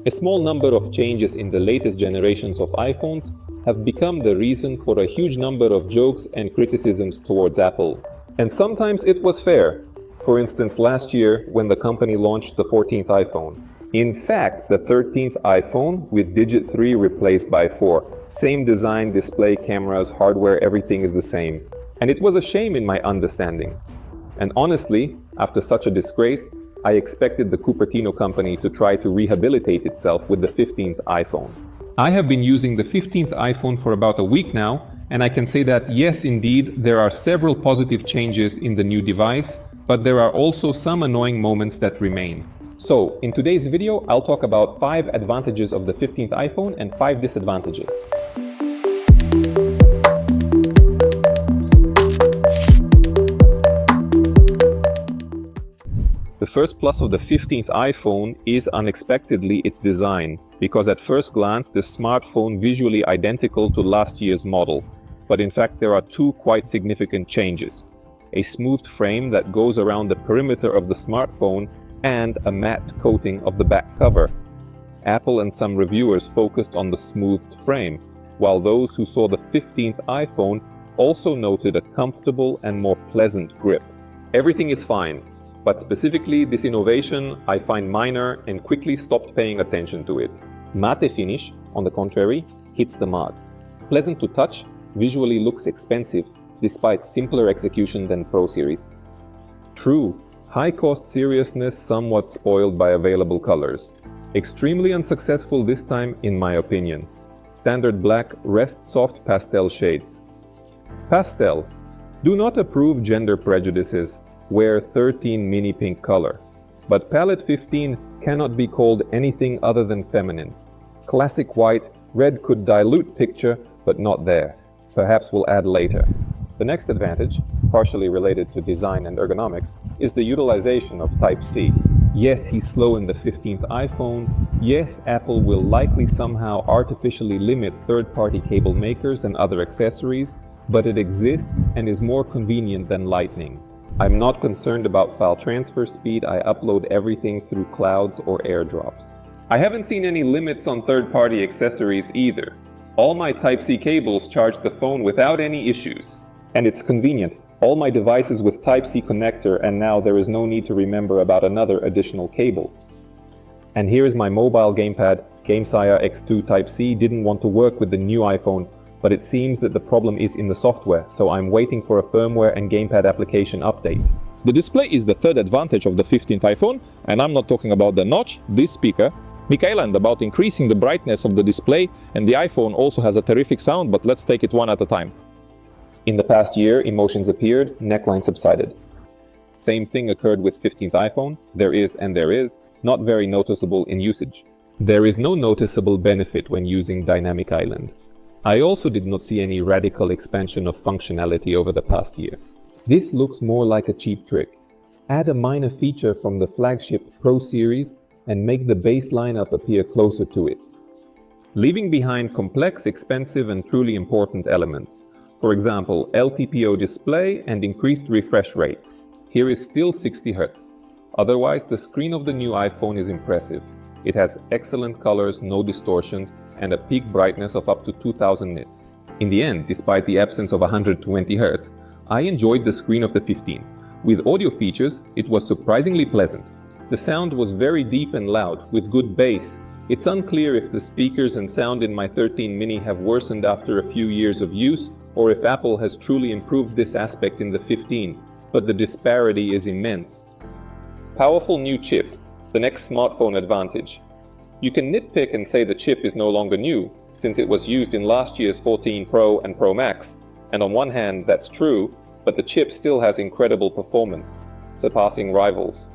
A small number of changes in the latest generations of iPhones have become the reason for a huge number of jokes and criticisms towards Apple. And sometimes it was fair. For instance, last year when the company launched the 14th iPhone. In fact, the 13th iPhone with digit 3 replaced by 4. Same design, display, cameras, hardware, everything is the same. And it was a shame in my understanding. And honestly, after such a disgrace, I expected the Cupertino company to try to rehabilitate itself with the 15th iPhone. I have been using the 15th iPhone for about a week now, and I can say that yes, indeed, there are several positive changes in the new device, but there are also some annoying moments that remain. So, in today's video, I'll talk about 5 advantages of the 15th iPhone and 5 disadvantages. The first plus of the 15th iPhone is unexpectedly its design, because at first glance the smartphone visually identical to last year's model. But in fact there are 2 quite significant changes. A smoothed frame that goes around the perimeter of the smartphone and a matte coating of the back cover. Apple and some reviewers focused on the smoothed frame, while those who saw the 15th iPhone also noted a comfortable and more pleasant grip. Everything is fine. But specifically, this innovation I find minor and quickly stopped paying attention to it. Matte finish, on the contrary, hits the mark. Pleasant to touch, visually looks expensive, despite simpler execution than Pro Series. True, high-cost seriousness somewhat spoiled by available colors. Extremely unsuccessful this time, in my opinion. Standard black rests soft pastel shades. Pastel. Do not approve gender prejudices. Wear 13 mini pink color. But palette 15 cannot be called anything other than feminine. Classic white, red could dilute picture, but not there. Perhaps we'll add later. The next advantage, partially related to design and ergonomics, is the utilization of Type-C. Yes, he's slow in the 15th iPhone. Yes, Apple will likely somehow artificially limit third-party cable makers and other accessories, but it exists and is more convenient than Lightning. I'm not concerned about file transfer speed. I upload everything through clouds or airdrops. I haven't seen any limits on third-party accessories either. All my Type-C cables charge the phone without any issues. And it's convenient. All my devices with Type-C connector, and now there is no need to remember about another additional cable. And here is my mobile gamepad. GameSire X2 Type-C didn't want to work with the new iPhone, but it seems that the problem is in the software, so I'm waiting for a firmware and gamepad application update. The display is the third advantage of the 15th iPhone, and I'm not talking about the notch, this speaker, Michaela, and about increasing the brightness of the display, and the iPhone also has a terrific sound, but let's take it one at a time. In the past year, emotions appeared, neckline subsided. Same thing occurred with 15th iPhone, there is, not very noticeable in usage. There is no noticeable benefit when using Dynamic Island. I also did not see any radical expansion of functionality over the past year. This looks more like a cheap trick. Add a minor feature from the flagship Pro Series and make the base lineup appear closer to it. Leaving behind complex, expensive and truly important elements. For example, LTPO display and increased refresh rate. Here is still 60 Hz. Otherwise, the screen of the new iPhone is impressive. It has excellent colors, no distortions, and a peak brightness of up to 2000 nits. In the end, despite the absence of 120 Hz, I enjoyed the screen of the 15. With audio features, it was surprisingly pleasant. The sound was very deep and loud, with good bass. It's unclear if the speakers and sound in my 13 mini have worsened after a few years of use, or if Apple has truly improved this aspect in the 15, but the disparity is immense. Powerful new chip, the next smartphone advantage. You can nitpick and say the chip is no longer new, since it was used in last year's 14 Pro and Pro Max, and on one hand that's true, but the chip still has incredible performance, surpassing rivals.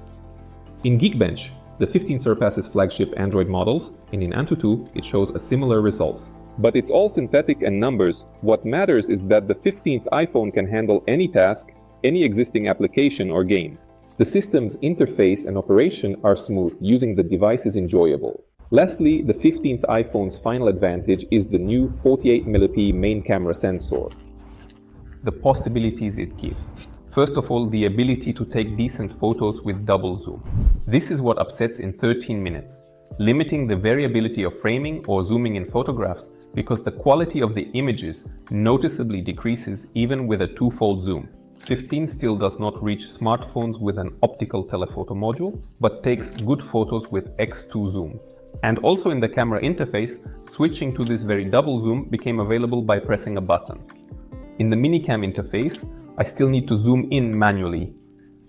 In Geekbench, the 15 surpasses flagship Android models, and in Antutu it shows a similar result. But it's all synthetic and numbers. What matters is that the 15th iPhone can handle any task, any existing application or game. The system's interface and operation are smooth, using the device is enjoyable. Lastly, the 15th iPhone's final advantage is the new 48mm main camera sensor. The possibilities it gives. First of all, the ability to take decent photos with double zoom. This is what upsets in 13 minutes. limiting the variability of framing or zooming in photographs because the quality of the images noticeably decreases even with a twofold zoom. 15 still does not reach smartphones with an optical telephoto module, but takes good photos with X2 zoom. And also in the camera interface, switching to this very double zoom became available by pressing a button. In the minicam interface, I still need to zoom in manually.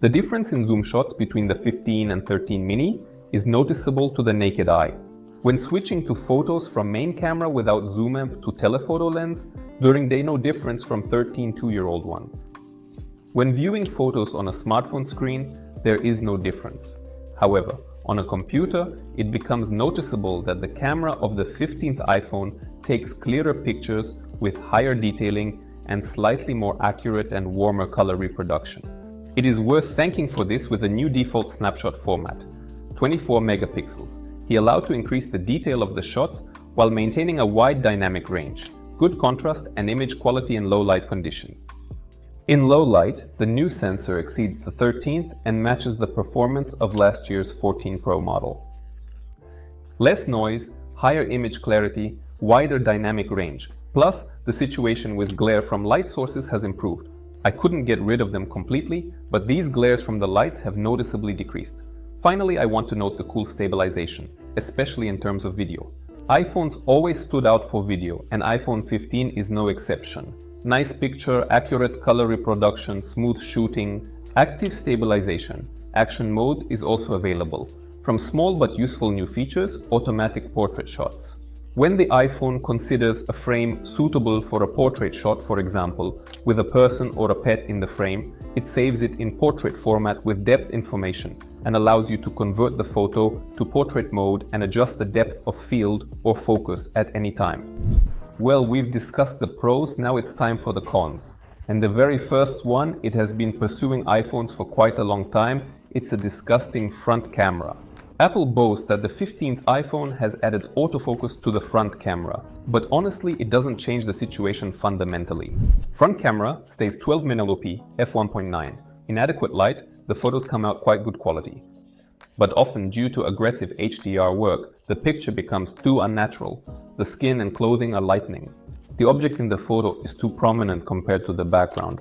The difference in zoom shots between the 15 and 13 mini is noticeable to the naked eye. When switching to photos from main camera without zoom amp to telephoto lens, there is no difference from 13 two-year-old ones. When viewing photos on a smartphone screen, there is no difference. However, on a computer, it becomes noticeable that the camera of the 15th iPhone takes clearer pictures with higher detailing and slightly more accurate and warmer color reproduction. It is worth thanking for this with the new default snapshot format, 24 megapixels. He allowed to increase the detail of the shots while maintaining a wide dynamic range, good contrast and image quality in low light conditions. In low light, the new sensor exceeds the 13th and matches the performance of last year's 14 Pro model. Less noise, higher image clarity, wider dynamic range, plus the situation with glare from light sources has improved. I couldn't get rid of them completely, but these glares from the lights have noticeably decreased. Finally, I want to note the cool stabilization, especially in terms of video. iPhones always stood out for video, and iPhone 15 is no exception. Nice picture, accurate color reproduction, smooth shooting, active stabilization. Action mode is also available. From small but useful new features, automatic portrait shots. When the iPhone considers a frame suitable for a portrait shot, for example, with a person or a pet in the frame, it saves it in portrait format with depth information and allows you to convert the photo to portrait mode and adjust the depth of field or focus at any time. Well, we've discussed the pros, now it's time for the cons. And the very first one, it has been pursuing iPhones for quite a long time, it's a disgusting front camera. Apple boasts that the 15th iPhone has added autofocus to the front camera, but honestly it doesn't change the situation fundamentally. Front camera stays 12 megapixel f1.9. In adequate light, the photos come out quite good quality. But often due to aggressive HDR work, the picture becomes too unnatural. The skin and clothing are lightening. The object in the photo is too prominent compared to the background.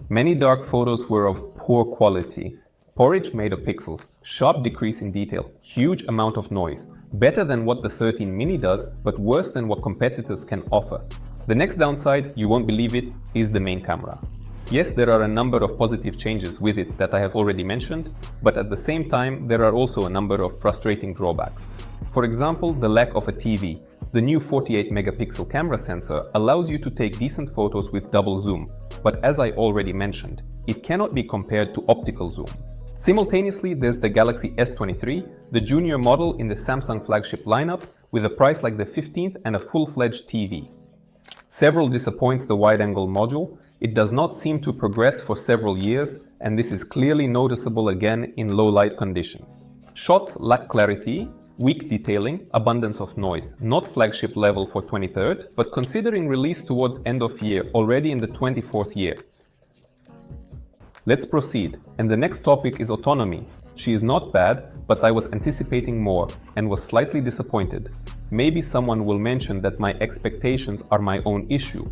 Many dark photos were of poor quality. Porridge made of pixels, sharp decrease in detail, huge amount of noise. Better than what the 13 mini does, but worse than what competitors can offer. The next downside, you won't believe it, is the main camera. Yes, there are a number of positive changes with it that I have already mentioned, but at the same time, there are also a number of frustrating drawbacks. For example, the lack of a TV. The new 48 megapixel camera sensor allows you to take decent photos with double zoom, but as I already mentioned, it cannot be compared to optical zoom. Simultaneously, there's the Galaxy S23, the junior model in the Samsung flagship lineup, with a price like the 15th and a full-fledged TV. Several disappoints the wide-angle module. It does not seem to progress for several years, and this is clearly noticeable again in low-light conditions. Shots lack clarity, weak detailing, abundance of noise, not flagship level for 23rd, but considering release towards end of year, already in the 24th year. Let's proceed, and the next topic is autonomy. She is not bad, but I was anticipating more and was slightly disappointed. Maybe someone will mention that my expectations are my own issue.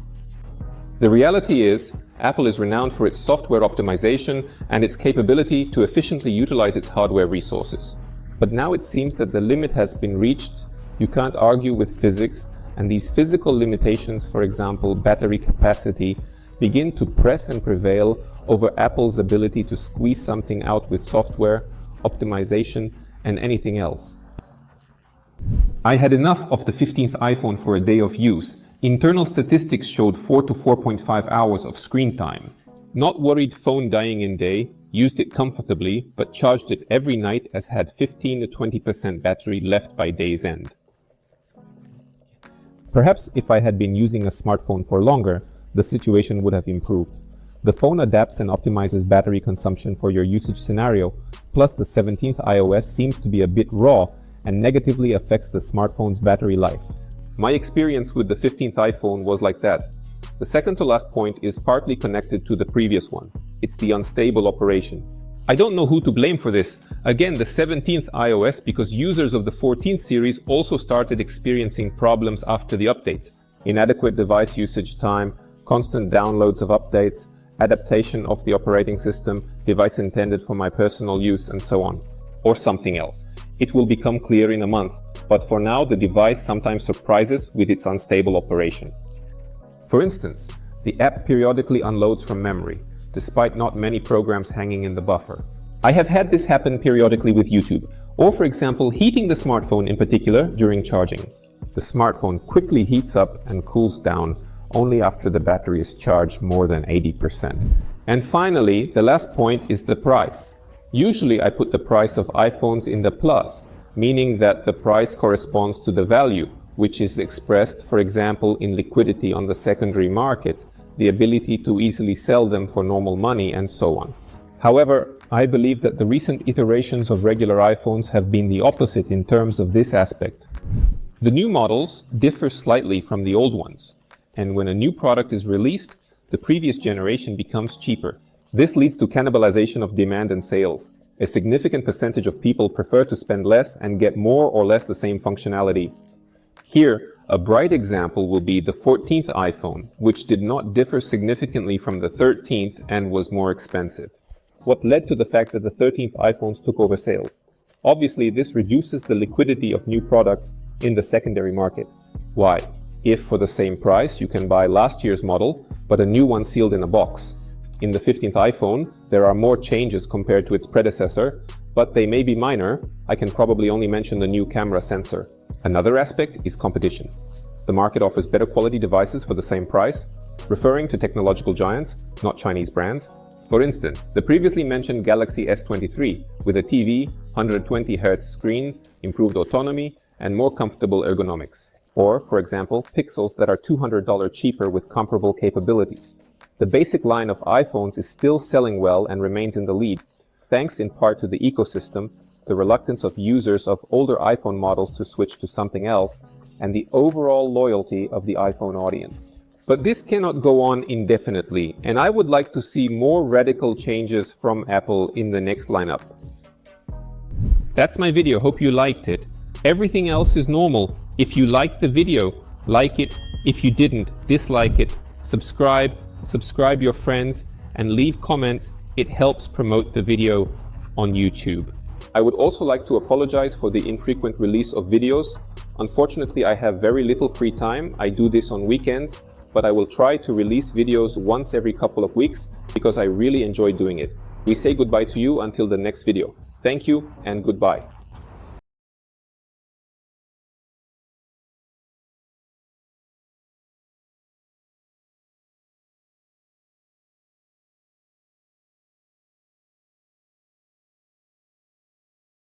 The reality is, Apple is renowned for its software optimization and its capability to efficiently utilize its hardware resources. But now it seems that the limit has been reached. You can't argue with physics, and these physical limitations, for example, battery capacity, begin to press and prevail over Apple's ability to squeeze something out with software, optimization, and anything else. I had enough of the 15th iPhone for a day of use. Internal statistics showed 4 to 4.5 hours of screen time. Not worried phone dying in day, used it comfortably, but charged it every night as had 15 to 20% battery left by day's end. Perhaps if I had been using a smartphone for longer, the situation would have improved. The phone adapts and optimizes battery consumption for your usage scenario, plus the 17th iOS seems to be a bit raw and negatively affects the smartphone's battery life. My experience with the 15th iPhone was like that. The second to last point is partly connected to the previous one. It's the unstable operation. I don't know who to blame for this. Again, the 17th iOS, because users of the 14th series also started experiencing problems after the update. Inadequate device usage time, constant downloads of updates, adaptation of the operating system, device intended for my personal use, and so on. Or something else. It will become clear in a month, but for now the device sometimes surprises with its unstable operation. For instance, the app periodically unloads from memory, despite not many programs hanging in the buffer. I have had this happen periodically with YouTube, or for example, heating the smartphone in particular during charging. The smartphone quickly heats up and cools down only after the battery is charged more than 80%. And finally, the last point is the price. Usually I put the price of iPhones in the plus, meaning that the price corresponds to the value, which is expressed, for example, in liquidity on the secondary market, the ability to easily sell them for normal money, and so on. However, I believe that the recent iterations of regular iPhones have been the opposite in terms of this aspect. The new models differ slightly from the old ones, and when a new product is released, the previous generation becomes cheaper. This leads to cannibalization of demand and sales. A significant percentage of people prefer to spend less and get more or less the same functionality. Here, a bright example will be the 14th iPhone, which did not differ significantly from the 13th and was more expensive. What led to the fact that the 13th iPhones took over sales? Obviously, this reduces the liquidity of new products in the secondary market. Why? If for the same price you can buy last year's model, but a new one sealed in a box. In the 15th iPhone, there are more changes compared to its predecessor, but they may be minor. I can probably only mention the new camera sensor. Another aspect is competition. The market offers better quality devices for the same price, referring to technological giants, not Chinese brands. For instance, the previously mentioned Galaxy S23 with a TV, 120Hz screen, improved autonomy, and more comfortable ergonomics. Or, for example, Pixels that are $200 cheaper with comparable capabilities. The basic line of iPhones is still selling well and remains in the lead, thanks in part to the ecosystem, the reluctance of users of older iPhone models to switch to something else, and the overall loyalty of the iPhone audience. But this cannot go on indefinitely, and I would like to see more radical changes from Apple in the next lineup. That's my video, hope you liked it. Everything else is normal. If you liked the video, like it. If you didn't, dislike it. Subscribe your friends, and leave comments. It helps promote the video on YouTube. I would also like to apologize for the infrequent release of videos. Unfortunately, I have very little free time. I do this on weekends, but I will try to release videos once every couple of weeks because I really enjoy doing it. We say goodbye to you until the next video. Thank you and goodbye.